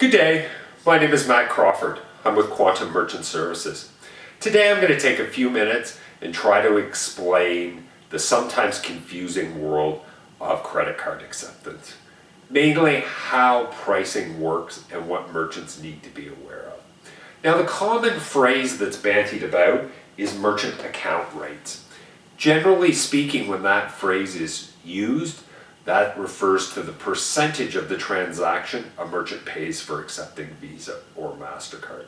Good day, my name is Matt Crawford. I'm with Quantum Merchant Services. Today I'm going to take a few minutes and try to explain the sometimes confusing world of credit card acceptance. Mainly how pricing works and what merchants need to be aware of. Now, the common phrase that's bandied about is merchant account rates. Generally speaking, when that phrase is used, that refers to the percentage of the transaction a merchant pays for accepting Visa or MasterCard.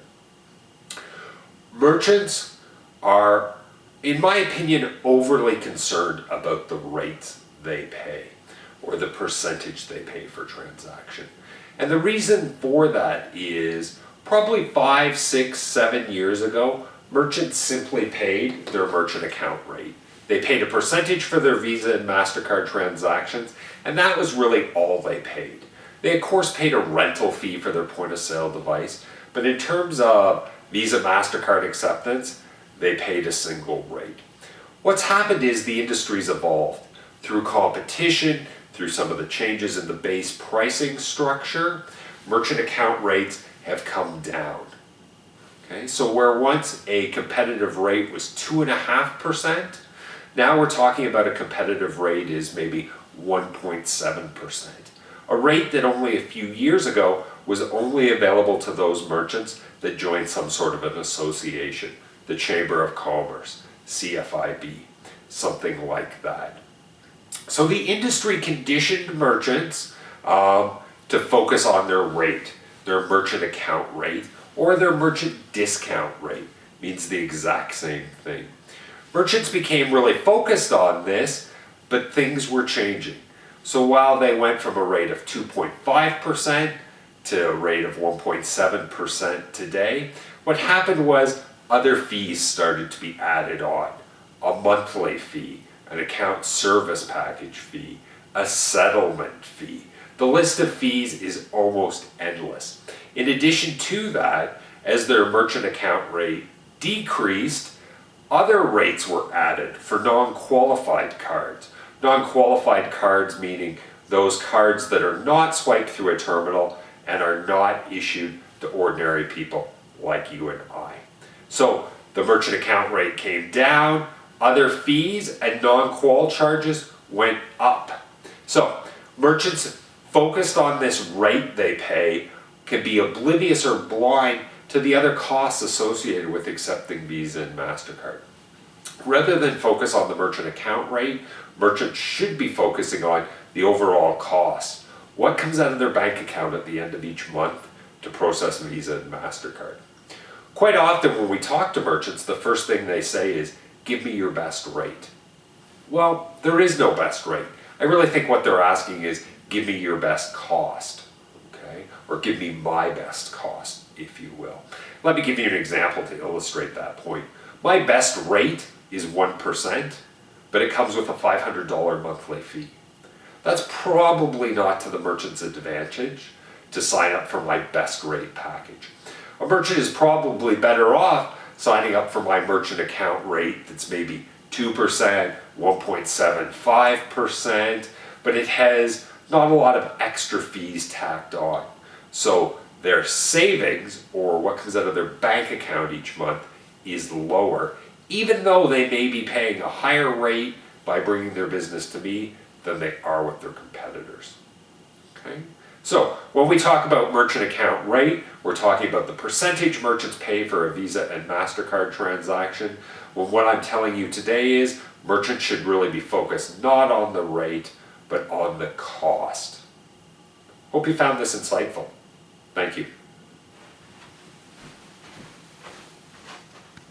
Merchants are, in my opinion, overly concerned about the rates they pay or the percentage they pay for transaction. And the reason for that is probably 5, 6, 7 years ago, merchants simply paid their merchant account rate. They paid a percentage for their Visa and MasterCard transactions, and that was really all they paid. They of course paid a rental fee for their point of sale device, but in terms of Visa, MasterCard acceptance, they paid a single rate. What's happened is the industry's evolved through competition, through some of the changes in the base pricing structure. Merchant account rates have come down. Okay, so where once a competitive rate was 2.5%, now we're talking about a competitive rate is maybe 1.7%. A rate that only a few years ago was only available to those merchants that joined some sort of an association, the Chamber of Commerce, CFIB, something like that. So the industry conditioned merchants to focus on their rate, their merchant account rate, or their merchant discount rate. Means the exact same thing. Merchants became really focused on this, but things were changing. So while they went from a rate of 2.5% to a rate of 1.7% today, what happened was other fees started to be added on. A monthly fee, an account service package fee, a settlement fee. The list of fees is almost endless. In addition to that, as their merchant account rate decreased, other rates were added for non-qualified cards. Non-qualified cards meaning those cards that are not swiped through a terminal and are not issued to ordinary people like you and I. So the merchant account rate came down, other fees and non-qual charges went up. So merchants focused on this rate they pay can be oblivious or blind to the other costs associated with accepting Visa and MasterCard. Rather than focus on the merchant account rate, merchants should be focusing on the overall cost. What comes out of their bank account at the end of each month to process Visa and MasterCard? Quite often when we talk to merchants, the first thing they say is, give me your best rate. Well, there is no best rate. I really think what they're asking is, give me your best cost, okay? Or give me my best cost, if you will. Let me give you an example to illustrate that point. My best rate is 1%, but it comes with a $500 monthly fee. That's probably not to the merchant's advantage to sign up for my best rate package. A merchant is probably better off signing up for my merchant account rate that's maybe 2%, 1.75%, but it has not a lot of extra fees tacked on. So their savings, or what comes out of their bank account each month, is lower, even though they may be paying a higher rate by bringing their business to me than they are with their competitors. Okay? So when we talk about merchant account rate, we're talking about the percentage merchants pay for a Visa and MasterCard transaction. Well, what I'm telling you today is merchants should really be focused not on the rate, but on the cost. Hope you found this insightful. Thank you.